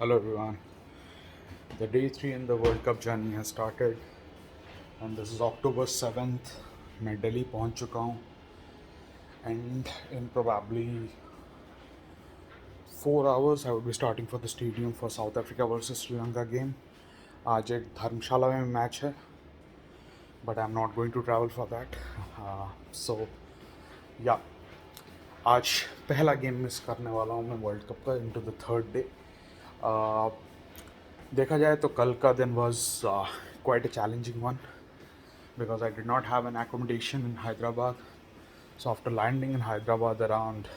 Hello everyone. The day 3 in the World Cup journey has started and this is October 7th. मैं दिल्ली पहुंच चुका हूं and in probably 4 hours I would be starting for the stadium for South Africa versus Sri Lanka game. आज एक धर्मशाला में match है but I'm not going to travel for that. So yeah, आज पहला गेम मिस करने वाला हूं मैं वर्ल्ड कप का into the third day. देखा जाए तो कल का दिन was quite a challenging one because I did not have an accommodation in Hyderabad. So after landing in Hyderabad around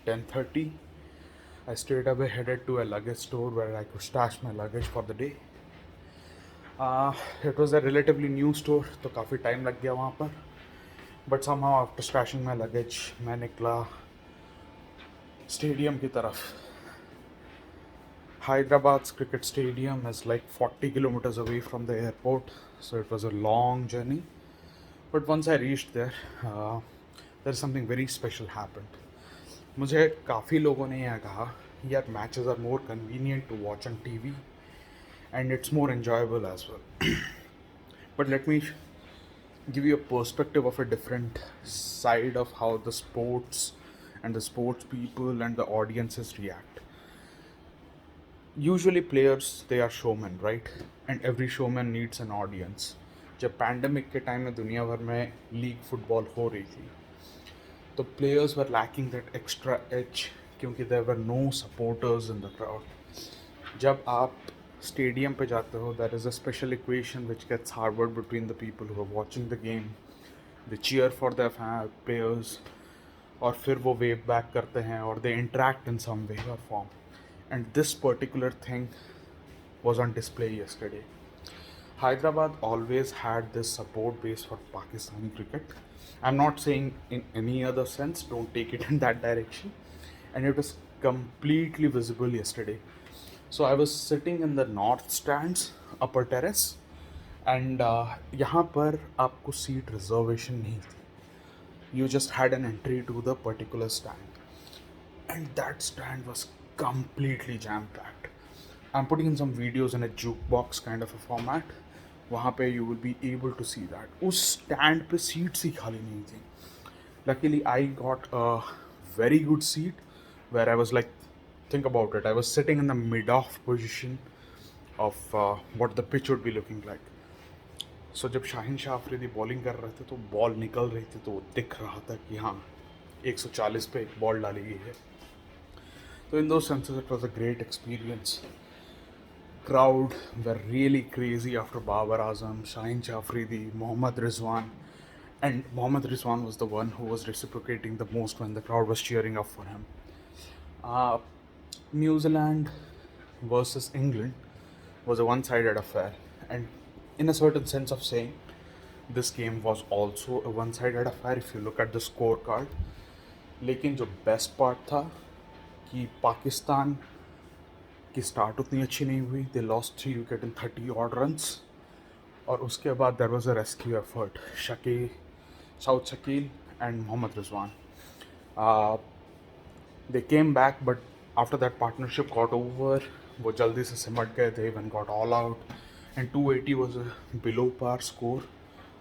10:30, I straight away headed to a luggage store where I could stash my luggage for the day. It was a relatively new store, तो काफ़ी time लग गया वहाँ पर. But somehow after stashing my luggage, मैं निकला stadium की तरफ. Hyderabad's cricket stadium is like 40 kilometers away from the airport, so it was a long journey. But once I reached there, there is something very special happened. मुझे काफ़ी लोगों ने यह कहा यार matches are more convenient to watch on TV and it's more enjoyable as well. But let me give you a perspective of a different side of how the sports and the sports people and the audiences react. Usually players they are showmen, right? And every showman needs an audience. जब pandemic के time में दुनिया भर में league football हो रही थी तो players were lacking that extra edge क्योंकि there were no supporters in the crowd. जब आप स्टेडियम पे जाते हो there is a special equation which gets Harvard between the people who are watching the game. They cheer for the players और फिर वो wave back करते हैं और दे इंटरेक्ट इन सम वे और form. And this particular thing was on display yesterday. Hyderabad always had this support base for Pakistani cricket. I'm not saying in any other sense, don't take it in that direction. And it was completely visible yesterday. So I was sitting in the north stands, upper terrace, and यहाँ पर आपको seat reservation नहीं थी. You just had an entry to the particular stand. And that stand was completely jam packed. I'm putting in some videos in a jukebox kind of a format. वहाँ पे you will be able to see that. उस stand पे seats ही खाली नहीं थी. Luckily I got a very good seat where I was like, think about it, I was sitting in the mid-off position of what the pitch would be looking like. So जब Shaheen Shah Afridi bowling कर रहे थे तो ball निकल रही थी तो दिख रहा था कि हाँ 140 पे एक बॉल डाली गई है. So in those senses, it was a great experience. Crowd were really crazy after Babar Azam, Shaheen Afridi, Mohammad Rizwan, and Mohammad Rizwan was the one who was reciprocating the most when the crowd was cheering up for him. Uh, New Zealand versus England was a one-sided affair, and in a certain sense of saying, this game was also a one-sided affair if you look at the scorecard. लेकिन जो best part था कि पाकिस्तान की start उतनी अच्छी नहीं हुई. They lost 3 wicket in 30 odd runs और उसके बाद there was a rescue effort. Saud Shakeel and Mohammad Rizwan they came back but after that partnership got over. वो जल्दी से सिमट गए. They even got all out and 280 was a below par score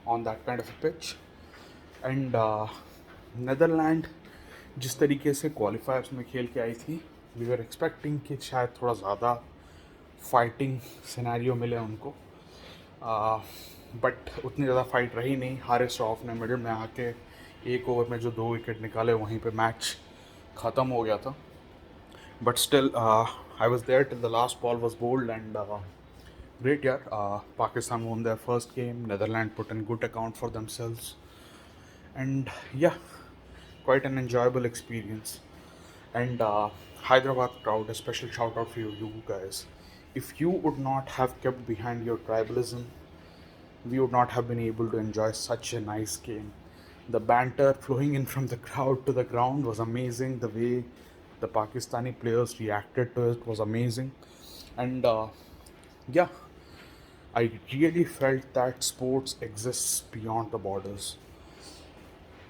on that kind of a pitch. And Netherland जिस तरीके से क्वालिफायर्स में खेल के आई थी वी वर एक्सपेक्टिंग कि शायद थोड़ा ज़्यादा फाइटिंग सिनेरियो मिले उनको. बट उतनी ज़्यादा फाइट रही नहीं. हारिस रऊफ ने मिडिल में आके एक ओवर में जो 2 विकेट निकाले वहीं पे मैच ख़त्म हो गया था. But still I was there till the last ball was bowled and great यार. Pakistan won their first game. Netherlands put in good account for themselves and yeah, quite an enjoyable experience. And Hyderabad crowd, a special shout out for you guys. If you would not have kept behind your tribalism, we would not have been able to enjoy such a nice game. The banter flowing in from the crowd to the ground was amazing. The way the Pakistani players reacted to it was amazing. And yeah, I really felt that sports exists beyond the borders.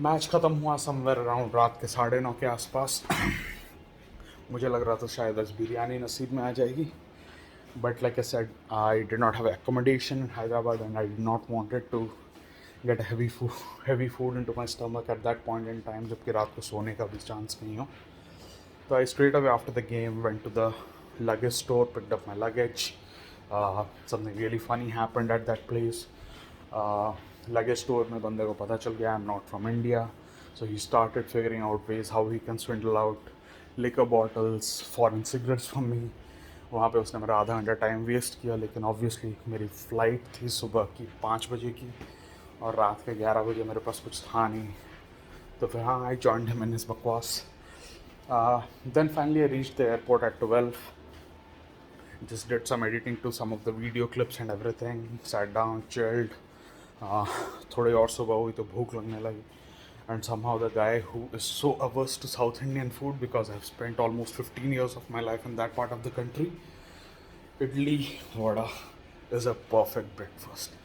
Match ख़त्म हुआ somewhere around रात के 9:30 के आसपास. मुझे लग रहा था शायद आज बिरयानी नसीब में आ जाएगी But like I said, I did not have accommodation in Hyderabad, and I did not wanted to get heavy food into my stomach at that point in time, जबकि रात को सोने का भी चांस नहीं हो. So I straight away after the game went to the luggage store, picked up my luggage. Something really funny happened at that place. Luggage store में बंदे को पता चल गया I'm not from India, so he started figuring out ways how he can swindle out liquor bottles, foreign cigarettes from me. वहाँ पे उसने मेरा आधा घंटा टाइम वेस्ट किया, लेकिन ऑब्वियसली मेरी फ़्लाइट थी सुबह की 5 बजे की और रात के 11 बजे मेरे पास कुछ था नहीं. तो फिर हाँ, I joined him in his बकवास. Then finally I reached the airport at 12. Just did some editing to some of the video clips and everything. Sat down, chilled. थोड़ी और सुबह हुई तो भूख लगने लगी. And somehow the guy who is so averse to South Indian food, because I've spent almost 15 years of my life in that part of the country, idli vada is a perfect breakfast.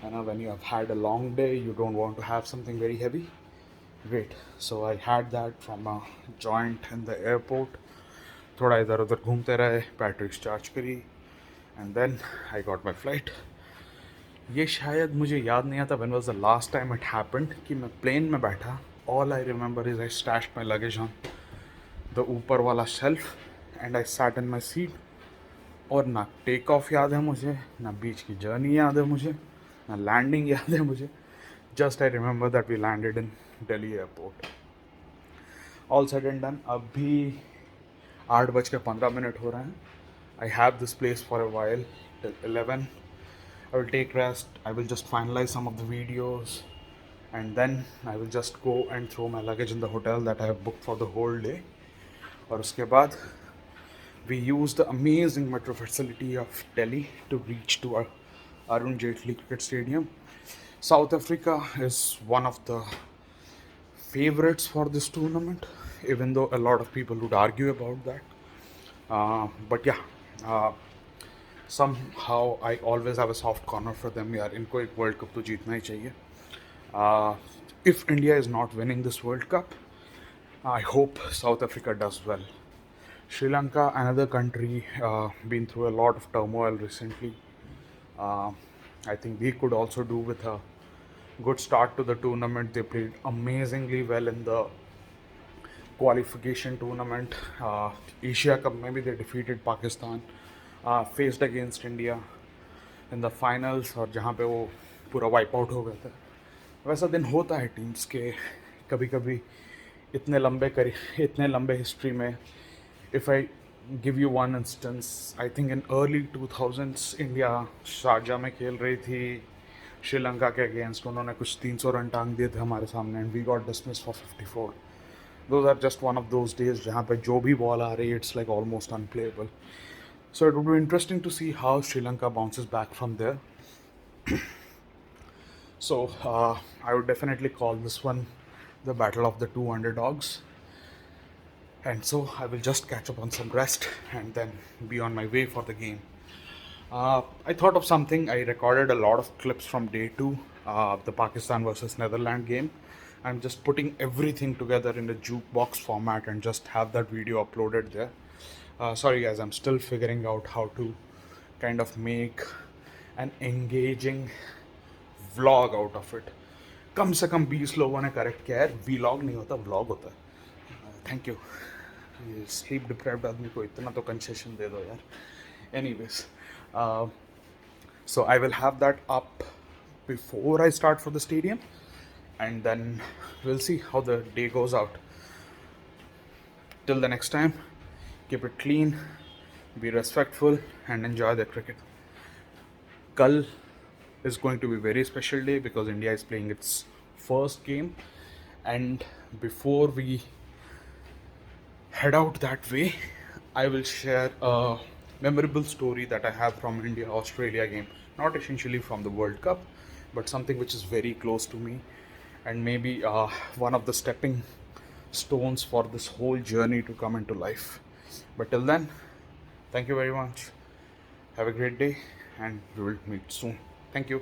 And when you have had a long day, you don't want to have something very heavy. Great. So I had that from a joint in the airport. थोड़ा इधर उधर घूमते रहे, batteries charge करी, and then I got my flight. ये शायद मुझे याद नहीं आता when was the last time it happened कि मैं प्लेन में बैठा. All I remember is I stashed my luggage on the ऊपर वाला shelf and I sat in my seat. और ना टेक ऑफ याद है मुझे, ना बीच की जर्नी याद है मुझे, ना लैंडिंग याद है मुझे. Just I remember that we landed in Delhi airport. All said and done. अभी 8:15 हो रहे हैं. I have this place for a while till 11. I will take rest. I will just finalize some of the videos, and then I will just go and throw my luggage in the hotel that I have booked for the whole day. और उसके बाद we use the amazing metro facility of Delhi to reach to our Arun Jaitley Cricket Stadium. South Africa is one of the favorites for this tournament, even though a lot of people would argue about that. But yeah, somehow I always have a soft corner for them. यार इनको एक world cup तो जीतना ही चाहिए. If India is not winning this World Cup, I hope South Africa does well. Sri Lanka, another country, been through a lot of turmoil recently. I think they could also do with a good start to the tournament. They played amazingly well in the qualification tournament. Asia Cup, maybe they defeated Pakistan, faced against India in the finals, और जहाँ पे वो पूरा wipe out हो गया था. वैसा दिन होता है टीम्स के कभी कभी. इतने लंबे हिस्ट्री में, if I give you one instance, I think in early 2000s India Sharjah में खेल रही थी श्रीलंका के अगेंस्ट. उन्होंने कुछ 300 रन टांग दिए थे हमारे सामने, and we got dismiss for 54. Those are just one of those days जहाँ पे जो भी बॉल आ रही है, it's like almost unplayable. So it would be interesting to see how Sri Lanka bounces back from there. So I would definitely call this one the battle of the two underdogs. And so I will just catch up on some rest and then be on my way for the game. I thought of something. I recorded a lot of clips from day 2, the Pakistan versus Netherlands game. I'm just putting everything together in the jukebox format and just have that video uploaded there. Sorry guys, I'm still figuring out how to kind of make an engaging vlog out of it. कम से कम 20 लोगों ने correct किया है, vlog नहीं होता, vlog होता है. Thank you. ये स्लीप डिप्राइव्ड आदमी को इतना तो कंसेशन दे दो यार. Anyways, so I will have that up before I start for the stadium, and then we'll see how the day goes out. Till the next time, keep it clean, be respectful, and enjoy the cricket. Kal is going to be a very special day because India is playing its first game, and before we head out that way, I will share a memorable story that I have from India-Australia game. Not essentially from the World Cup, but something which is very close to me, and maybe one of the stepping stones for this whole journey to come into life. But till then, thank you very much. Have a great day, and we will meet soon. Thank you.